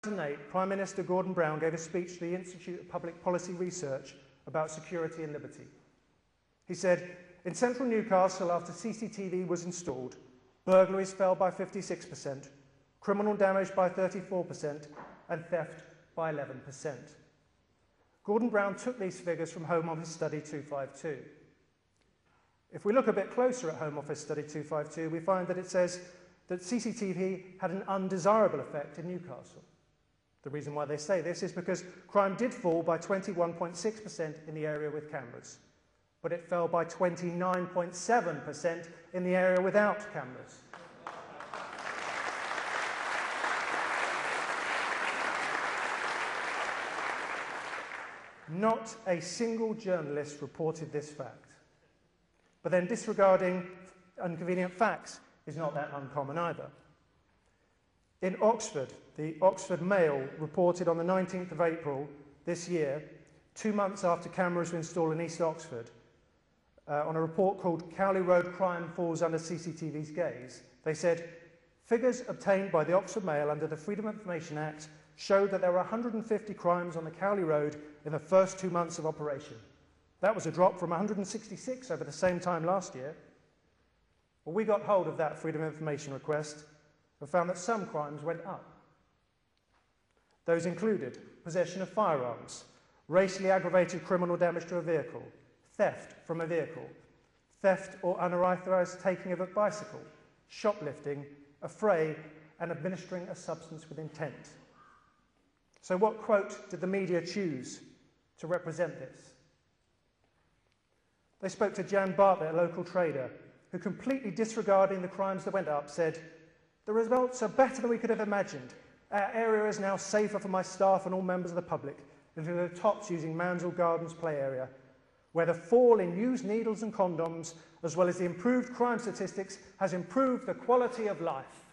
2008, Prime Minister Gordon Brown gave a speech to the Institute of Public Policy Research about security and liberty. He said, "In central Newcastle, after CCTV was installed, burglaries fell by 56%, criminal damage by 34%, and theft by 11%. Gordon Brown took these figures from Home Office Study 252. If we look a bit closer at Home Office Study 252, we find that it says that CCTV had an undesirable effect in Newcastle. The reason why they say this is because crime did fall by 21.6% in the area with cameras, but it fell by 29.7% in the area without cameras. Not a single journalist reported this fact. But then disregarding inconvenient facts is not that uncommon either. In Oxford, the Oxford Mail reported on the 19th of April this year, 2 months after cameras were installed in East Oxford, on a report called Cowley Road Crime Falls Under CCTV's Gaze, they said, figures obtained by the Oxford Mail under the Freedom of Information Act showed that there were 150 crimes on the Cowley Road in the first 2 months of operation. That was a drop from 166 over the same time last year. Well, we got hold of that Freedom of Information request and found that some crimes went up. Those included possession of firearms, racially aggravated criminal damage to a vehicle, theft from a vehicle, theft or unauthorised taking of a bicycle, shoplifting, affray, and administering a substance with intent. So what quote did the media choose to represent this? They spoke to Jan Bartlett, a local trader, who, completely disregarding the crimes that went up, said, "The results are better than we could have imagined. Our area is now safer for my staff and all members of the public, including the Tops using Mansell Gardens play area, where the fall in used needles and condoms, as well as the improved crime statistics, has improved the quality of life."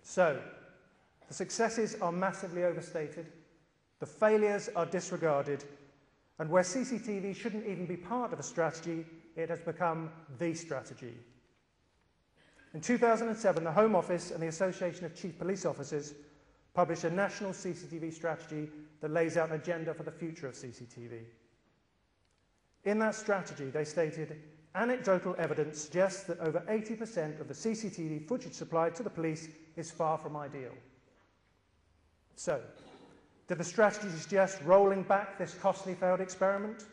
So, the successes are massively overstated, the failures are disregarded, and where CCTV shouldn't even be part of a strategy, it has become the strategy. In 2007, the Home Office and the Association of Chief Police Officers published a national CCTV strategy that lays out an agenda for the future of CCTV. In that strategy, they stated, anecdotal evidence suggests that over 80% of the CCTV footage supplied to the police is far from ideal. So, did the strategy suggest rolling back this costly failed experiment?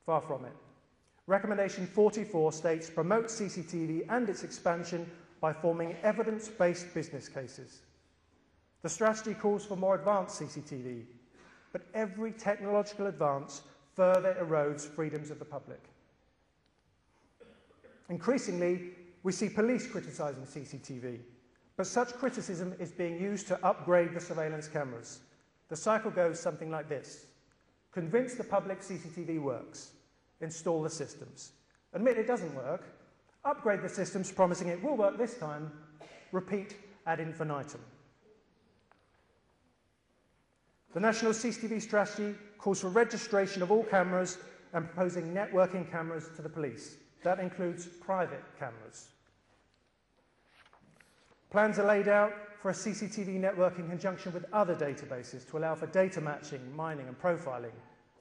Far from it. Recommendation 44 states, promote CCTV and its expansion by forming evidence-based business cases. The strategy calls for more advanced CCTV, but every technological advance further erodes freedoms of the public. Increasingly, we see police criticising CCTV, but such criticism is being used to upgrade the surveillance cameras. The cycle goes something like this. Convince the public CCTV works. Install the systems. Admit it doesn't work. Upgrade the systems, promising it will work this time. Repeat ad infinitum. The National CCTV Strategy calls for registration of all cameras and proposing networking cameras to the police. That includes private cameras. Plans are laid out for a CCTV network in conjunction with other databases to allow for data matching, mining and profiling,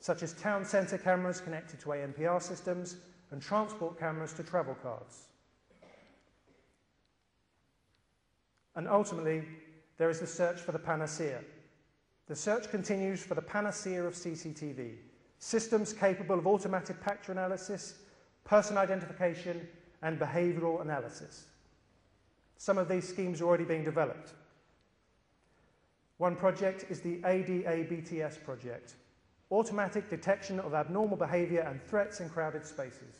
such as town centre cameras connected to ANPR systems and transport cameras to travel cards. And ultimately, there is the search for the panacea. The search continues for the panacea of CCTV, systems capable of automatic picture analysis, person identification, and behavioural analysis. Some of these schemes are already being developed. One project is the ADA-BTS project, Automatic Detection of Abnormal Behaviour and Threats in Crowded Spaces.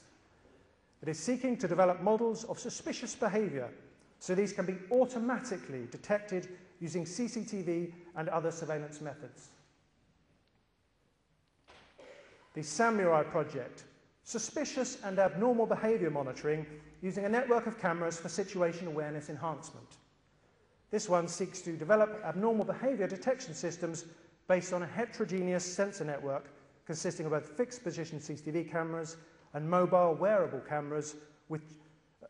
It is seeking to develop models of suspicious behaviour so these can be automatically detected using CCTV and other surveillance methods. The Samurai project, Suspicious and Abnormal Behaviour Monitoring using a network of cameras for situation awareness enhancement. This one seeks to develop abnormal behaviour detection systems based on a heterogeneous sensor network consisting of both fixed position CCTV cameras and mobile wearable cameras with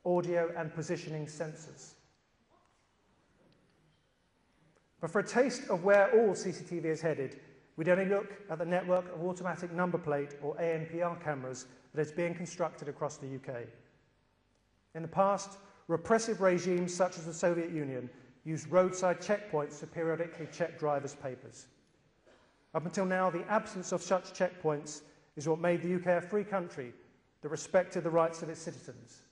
audio and positioning sensors. But for a taste of where all CCTV is headed, we'd only look at the network of automatic number plate or ANPR cameras that is being constructed across the UK. In the past, repressive regimes such as the Soviet Union used roadside checkpoints to periodically check drivers' papers. Up until now, the absence of such checkpoints is what made the UK a free country that respected the rights of its citizens.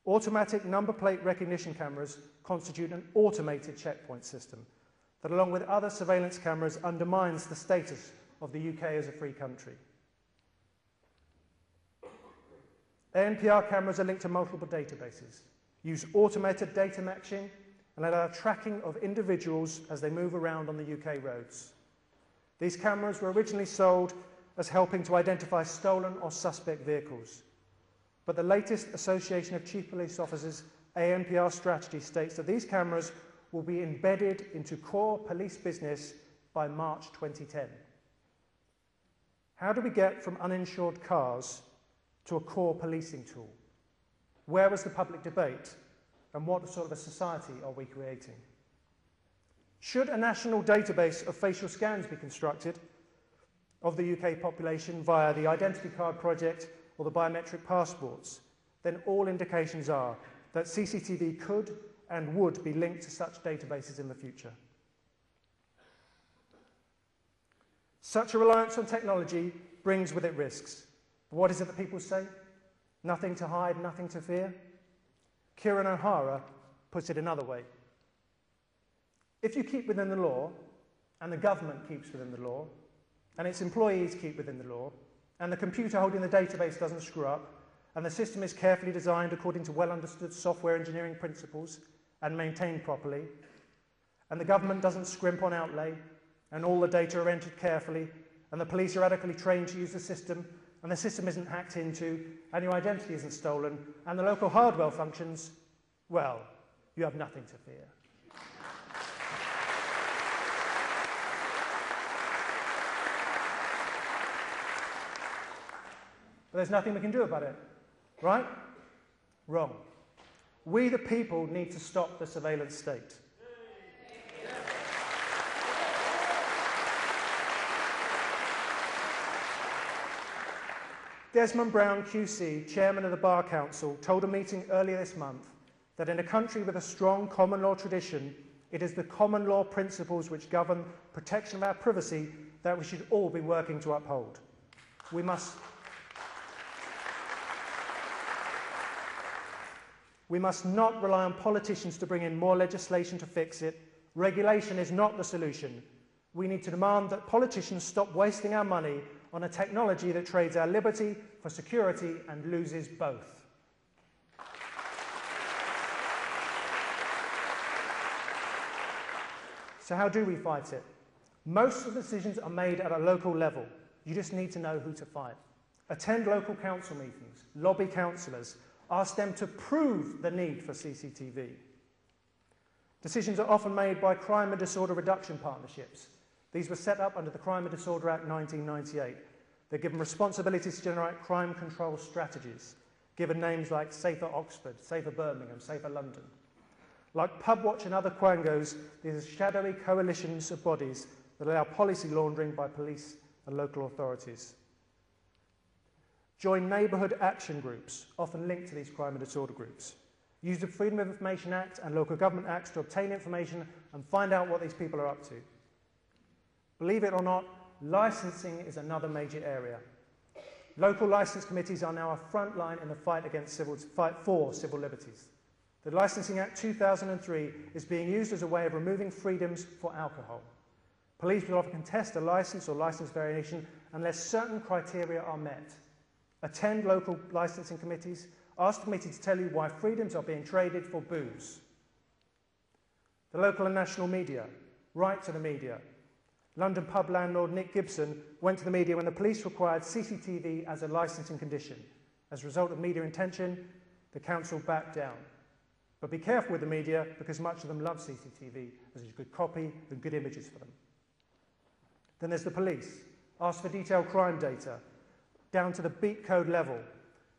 Automatic number plate recognition cameras constitute an automated checkpoint system that, along with other surveillance cameras, undermines the status of the UK as a free country. ANPR cameras are linked to multiple databases, use automated data matching, and allow tracking of individuals as they move around on the UK roads. These cameras were originally sold as helping to identify stolen or suspect vehicles. But the latest Association of Chief Police Officers ANPR strategy states that these cameras will be embedded into core police business by March 2010. How do we get from uninsured cars to a core policing tool? Where was the public debate? And what sort of a society are we creating? Should a national database of facial scans be constructed of the UK population via the Identity Card Project or the biometric passports, then all indications are that CCTV could and would be linked to such databases in the future. Such a reliance on technology brings with it risks. But what is it that people say? Nothing to hide, nothing to fear? Kieran O'Hara puts it another way. If you keep within the law, and the government keeps within the law, and its employees keep within the law, and the computer holding the database doesn't screw up, and the system is carefully designed according to well-understood software engineering principles and maintained properly, and the government doesn't scrimp on outlay, and all the data are entered carefully, and the police are adequately trained to use the system, and the system isn't hacked into, and your identity isn't stolen, and the local hardware functions, well, you have nothing to fear. But there's nothing we can do about it, right? Wrong. We, the people, need to stop the surveillance state. Desmond Brown QC, chairman of the Bar Council, told a meeting earlier this month that in a country with a strong common law tradition, it is the common law principles which govern protection of our privacy that we should all be working to uphold. We must not rely on politicians to bring in more legislation to fix it. Regulation is not the solution. We need to demand that politicians stop wasting our money on a technology that trades our liberty for security and loses both. So how do we fight it? Most of the decisions are made at a local level. You just need to know who to fight. Attend local council meetings, lobby councillors, ask them to prove the need for CCTV. Decisions are often made by crime and disorder reduction partnerships. These were set up under the Crime and Disorder Act 1998. They're given responsibilities to generate crime control strategies, given names like Safer Oxford, Safer Birmingham, Safer London. Like Pubwatch and other quangos, these are shadowy coalitions of bodies that allow policy laundering by police and local authorities. Join neighbourhood action groups, often linked to these crime and disorder groups. Use the Freedom of Information Act and Local Government Acts to obtain information and find out what these people are up to. Believe it or not, licensing is another major area. Local licence committees are now a front line in the fight for civil liberties. The Licensing Act 2003 is being used as a way of removing freedoms for alcohol. Police will often contest a licence or licence variation unless certain criteria are met. Attend local licensing committees. Ask the committee to tell you why freedoms are being traded for booze. The local and national media. Write to the media. London pub landlord Nick Gibson went to the media when the police required CCTV as a licensing condition. As a result of media intention, the council backed down. But be careful with the media because much of them love CCTV as a good copy and good images for them. Then there's the police. Ask for detailed crime data, down to the beat code level.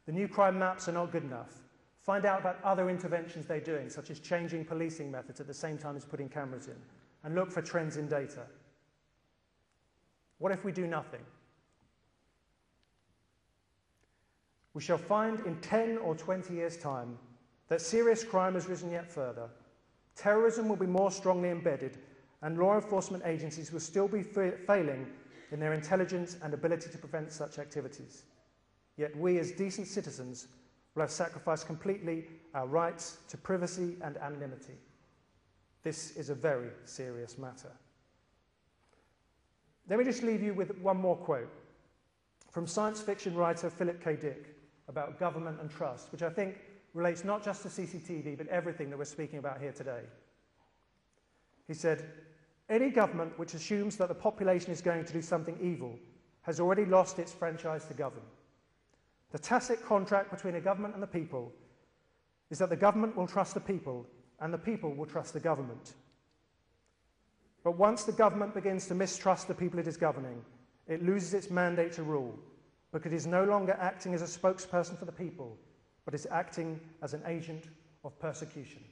The new crime maps are not good enough. Find out about other interventions they're doing, such as changing policing methods at the same time as putting cameras in. and look for trends in data. What if we do nothing? We shall find in 10 or 20 years' time that serious crime has risen yet further, terrorism will be more strongly embedded, and law enforcement agencies will still be failing in their intelligence and ability to prevent such activities. Yet we, as decent citizens, will have sacrificed completely our rights to privacy and anonymity. This is a very serious matter. Let me just leave you with one more quote from science fiction writer Philip K. Dick about government and trust, which I think relates not just to CCTV, but everything that we're speaking about here today. He said, "Any government which assumes that the population is going to do something evil has already lost its franchise to govern. The tacit contract between a government and the people is that the government will trust the people and the people will trust the government. But once the government begins to mistrust the people it is governing, it loses its mandate to rule, because it is no longer acting as a spokesperson for the people, but is acting as an agent of persecution."